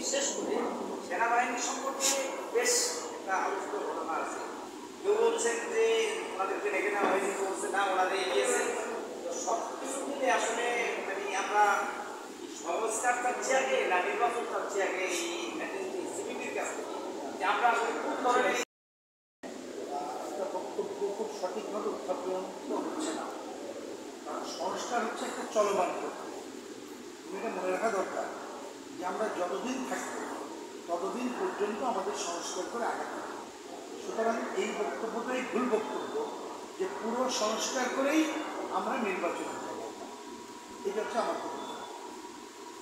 বিশেষ করে সেনাবাহিনী সম্পর্কে বেশ একটা আলোচিত ঘটনা আছে। কেউ বলছেন যে ওনাদেরকে ডেকে নেওয়া হয়নি, কেউ বলছে না ওনাদের এগিয়েছেন। তো সব কিছু মিলে আসলে মানে আমরা সংস্কার চাচ্ছি আগে না নির্বাচন চাচ্ছি আগে এই সিপিডির কাছ থেকে, যে আমরা আসলে কোন ধরনের একটা বক্তব্য খুব সঠিকভাবে উত্থাপন হচ্ছে না। কারণ সংস্কার হচ্ছে একটা চলমান প্রক্রিয়া। এটা মনে রাখা দরকার যে আমরা যতদিন থাকবো ততদিন পর্যন্ত আমাদের সংস্কার করে আগাতে হবে। সুতরাং এই বক্তব্যটাই ভুল বক্তব্য যে পুরো সংস্কার করেই আমরা নির্বাচনে যাব, এটা হচ্ছে আমার বক্তব্য।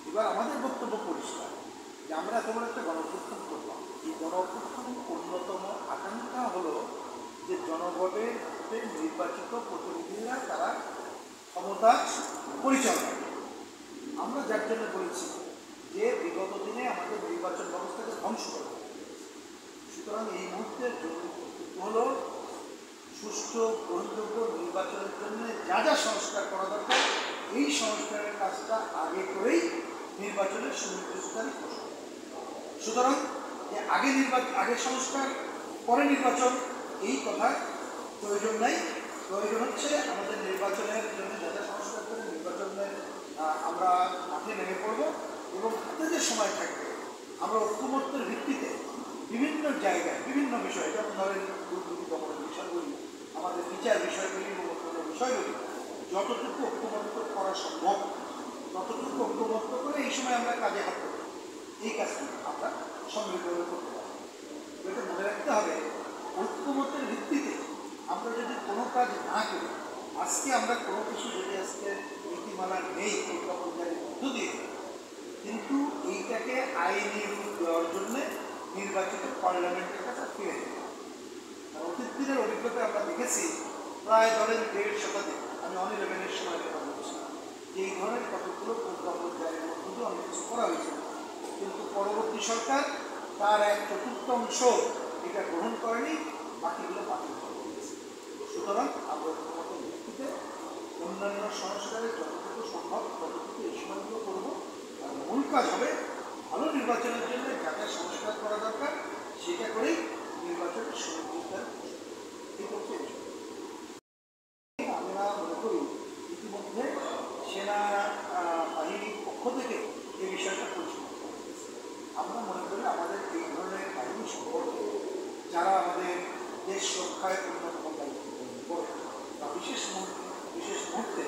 এবার আমাদের বক্তব্য পরিষ্কার যে আমরা এত বড় একটা গণঅভ্যুত্থান করলাম। এই গণঅভ্যুত্থানের অন্যতম আকাঙ্ক্ষা হলো যে জনগণের নির্বাচিত প্রতিনিধিরা তারা ক্ষমতা পরিচালনা। আমরা যার জন্য বলেছি যে বিগত দিনে আমাদের নির্বাচন ব্যবস্থাকে ধ্বংস করা। সুতরাং এই মুহূর্তের জরুরি কর্তব্য হলো সুষ্ঠু গ্রহণযোগ্য নির্বাচনের জন্য যা যা সংস্কার করা দরকার এই সংস্কারের কাজটা আগে করেই নির্বাচনের সুনির্দিষ্টতারই প্রশ্ন। সুতরাং আগে সংস্কার পরে নির্বাচন এই কথার প্রয়োজন নাই। প্রয়োজন হচ্ছে আমাদের নির্বাচনের জন্য যা যা সংস্কার করে নির্বাচনের আমরা মাঠে নেমে পড়ব এবং হাতে যে সময় থাকবে আমরা ঐক্যমত্যের ভিত্তিতে বিভিন্ন জায়গায় বিভিন্ন বিষয়, যেমন ধরেন দুর্নীতি দমনের বিষয়গুলি, আমাদের বিচার বিষয়গুলি এবং অন্যান্য বিষয়গুলি যতটুকু ঐক্যমত্য করা সম্ভব ততটুকু ঐক্যমত্য করে এই সময় আমরা কাজে হাত দেব। এই কাজটি আমরা সম্মিলিতভাবে করতে পারি। এটা মনে রাখতে হবে, ঐক্যমত্যের ভিত্তিতে আমরা যদি কোনো কাজ না করি, আজকে আমরা কোনো কিছু যদি আজকে নীতিমালা নেই প্রজ্ঞাপন জারির মধ্য দিয়ে, কিন্তু এইটাকে আইনি রূপ দেওয়ার জন্য নির্বাচিত পার্লামেন্টের কাছে ফিরে যেতে হবে। অতীত দিনের অভিজ্ঞতা আমরা দেখেছি, প্রায় ধরেন 1.5 শতাধিক, আমি অন 11-এর সময় কথা বলছি, যে এই ধরনের কতগুলো প্রজ্ঞাপন জারির মধ্য দিয়ে অনেক কিছু করা হয়েছিল, কিন্তু পরবর্তী সরকার তার 1/4 এটা গ্রহণ করেনি, বাকিগুলো বাতিল করে দিয়েছে। সুতরাং আমরা ঐক্যমতের ভিত্তিতে অন্যান্য সংস্কারের যতটুকু সম্ভব ততটুকু এই সময়গুলো করবো। আর মূল কাজ হবে ভালো নির্বাচনের জন্য যা যা সংস্কার করা দরকার সেটা করেই নির্বাচনের সুনির্দিষ্টতার এই করতে। আমরা মনে করি ইতিমধ্যে সেনা বাহিনীর পক্ষ থেকে এই বিষয়টা পরিষ্কার করা হয়েছে। আমরা মনে করি আমাদের এই ধরনের বাহিনী সম্পর্কে যারা আমাদের দেশ রক্ষায় অন্যতম দায়িত্ব পালন করে বা বিশেষ মুহূর্তে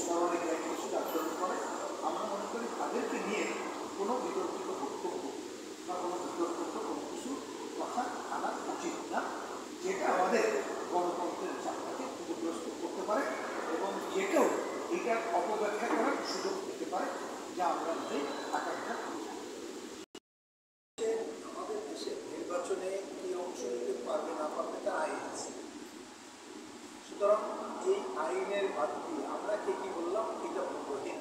তারা অনেক দায়িত্বশীল আচরণ করে, আমরা মনে করি তাদেরকে নিয়ে কোনো বিতর্কিত বক্তব্য বা কোনো বিতর্কিত কোনো কিছু কথা আনা উচিত না, যেটা আমাদের গণতন্ত্রের যাত্রাকে ক্ষতিগ্রস্ত করতে পারে এবং যে কেউ এটার অপব্যাখ্যা করার সুযোগ পেতে পারে, যা আমরা নিজেই আকাঙ্ক্ষা করি। আমাদের দেশে নির্বাচনে কি অংশ নিতে পারবে না পারবে তার আইন আছে। সুতরাং এই আইনের বাদ দিয়ে আমরা কে কি বললাম এটা ভুলহীন।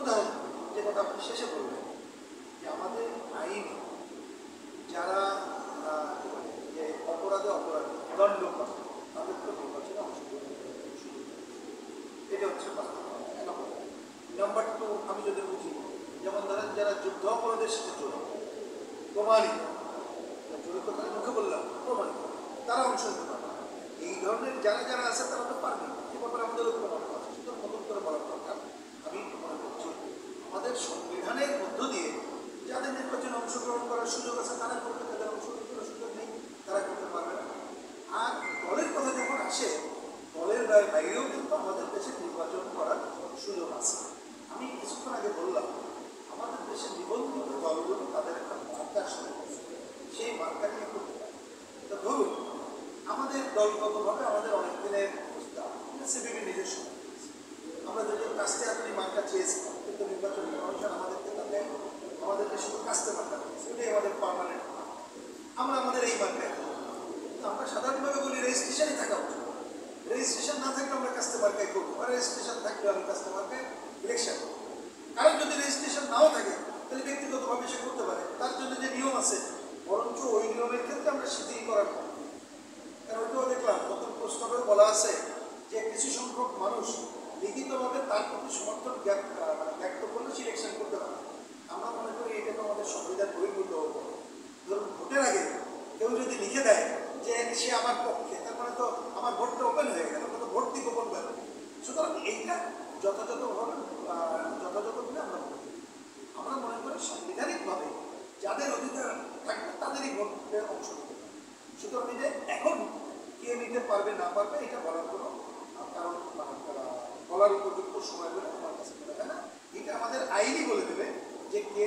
উদাহরণ যে কথা আপনি শেষে বলবেন যে আমাদের আইন যারা যে অপরাধী দণ্ড করে তাদের তো নির্বাচনে অংশগ্রহণ করতে সুযোগ নেই। এটা হচ্ছে নাম্বার 2। আমি যদি বুঝি, যেমন ধরেন যারা যুদ্ধ অপরাধের সাথে জড়িত প্রমাণিত, জড়িত করে মুখে বললাম প্রমাণিত, তারা অংশ নিতে পারবে। এই ধরনের যারা যারা আছে তারা তো পারবে, এ ব্যাপারে আমাদের ঐক্যমত আছে। সুতরাং নতুন করে বলার দরকার আমি মনে করছি আমাদের সংবিধানের মধ্য দিয়ে যাদের নির্বাচনে অংশগ্রহণ করার সুযোগ আছে তারা করবে, তাদের অংশগ্রহণ করার সুযোগ নেই তারা করতে পারবে না। আর দলের কথা যখন আসে, দলের বাইরেও কিন্তু আমাদের দেশে নির্বাচন করার সুযোগ আছে। আমি কিছুক্ষণ আগে বললাম আমাদের দেশে নিবন্ধিত দলগুলো তাদের একটা মার্কার সুযোগ আছে, সেই মার্কা নিয়ে করতে পারে। তো ধরুন আমাদের দলগতভাবে আমাদের অনেক দিনের প্রস্তাব সিপিবি নিজস্ব, আমরা যদি কাস্তে আপনি মার্কা চেয়েছিলাম, কিন্তু নির্বাচন কমিশন আমাদেরকে তাদের আমাদেরকে শুধু কাস্তে মার্কা দিয়েছে, এটাই আমাদের পার্মানেন্ট। আমরা আমাদের এই মার্কায় আমরা সাধারণভাবে বলি রেজিস্ট্রেশনই থাকা উচিত। রেজিস্ট্রেশন না থাকলে আমরা কাস্তে মার্কায় করবো, আর রেজিস্ট্রেশন থাকলে আমি কাস্তে মার্কায় ইলেকশন করবো। কারণ যদি রেজিস্ট্রেশন নাও থাকে তাহলে ব্যক্তিগতভাবে সে করতে পারে, তার জন্য যে নিয়ম আছে বরঞ্চ ওই নিয়মের ক্ষেত্রে আমরা শিথিল করার পর, কারণ ওইটাও দেখলাম নতুন প্রস্তাবে বলা আছে যে কিছু সংখ্যক মানুষ লিখিতভাবে তার প্রতি সমর্থন ব্যক্ত করলে সিলেকশন করতে পারে। আমরা মনে করি এটা তো আমাদের সংবিধান বহির্ভূত।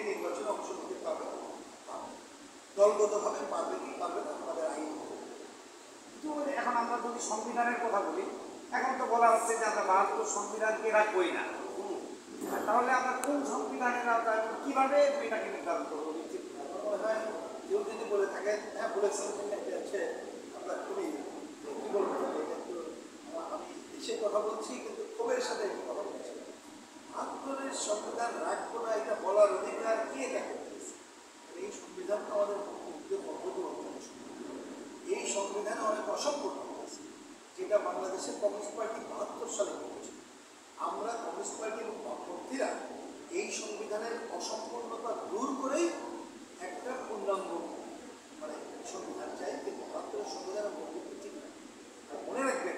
নির্বাচনে অংশ নিতে পারবে না, দলগতভাবে পারবে কি পারবে না আমাদের আইন। কিন্তু এখন আমরা যদি সংবিধানের কথা বলি, এখন তো বলা হচ্ছে যে আমরা 72 সংবিধানকে রাখবই না। তাহলে আমরা কোন সংবিধানের আওতায় কিভাবে এটাকে নির্ধারণ করবো? মনে হয় কেউ যদি বলে থাকে, হ্যাঁ বলেছেন হচ্ছে আপনার খুবই কি বলবো, আমি দেশের কথা বলছি কিন্তু ক্ষোভের সাথে একটু কথা বলছি। 72-এর সংবিধান রাখবো না এটা বলার অধিকার কে কাকে দিয়েছে? এই সংবিধান আমাদের এই সংবিধানে অনেক অসম্পূর্ণ আছে, যেটা বাংলাদেশের কমিউনিস্ট পার্টি 72 সালে করেছে। আমরা কমিউনিস্ট পার্টির প্রার্থীরা এই সংবিধানের অসম্পূর্ণতা দূর করেই একটা পূর্ণাঙ্গ মানে সংবিধান চাই, কিন্তু 72-এর সংবিধানের মধ্যে ঠিক না। আর মনে রাখবেন,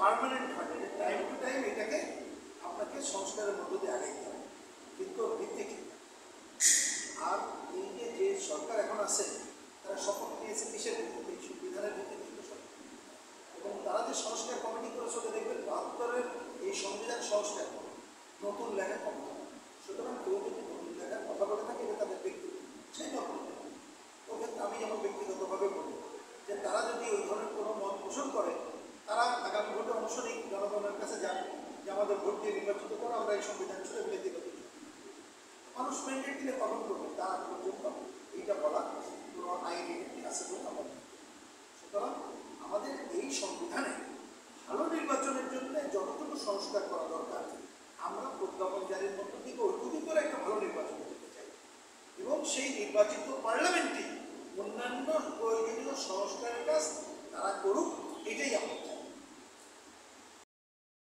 পার্মানেন্ট হয়, টাইম টু টাইম এটাকে আপনাকে সংস্কারের মধ্য দিয়ে আগাইতে হবে, কিন্তু ভিত্তি ঠিক না। আর এই যে সরকার এখন আছে, তারা শপথ নিয়েছে কিসের ভিত্তিতে? এই সংবিধানের ভিত্তিতে এবং তারা যে সংস্কার কমিটি করেছে, ওটা দেখবেন 72-এর এই সংবিধান সংস্কার করে নতুন লেখার কথা। সুতরাং কেউ যদি নতুন লেখার কথা বলে থাকে, এটা তাদের ব্যক্তিগত, সেটা করতে পারে। ওক্ষেত্রে আমি যেমন ব্যক্তিগতভাবে বলি যে তারা যদি ওই ধরনের কোনো মত পোষণ করে, তারা আগামী ভোটে অংশ নিক, জনগণের কাছে যান যে আমাদের ভোট দিয়ে নির্বাচিত করে আমরা এই সংবিধান ছিল ব্যক্তিগত মানুষ ম্যান্ডেট দিলে পালন করবে, তার আগ পর্যন্ত এইটা বলা কোনো আইনি আছে বলে আমার। সুতরাং আমাদের এই সংবিধানে ভালো নির্বাচনের জন্য যতটুকু সংস্কার করা দরকার, আমরা প্রজ্ঞাপন জারির মধ্য থেকে ওইটুকু করে একটা ভালো নির্বাচন করতে চাই এবং সেই নির্বাচিত পার্লামেন্ট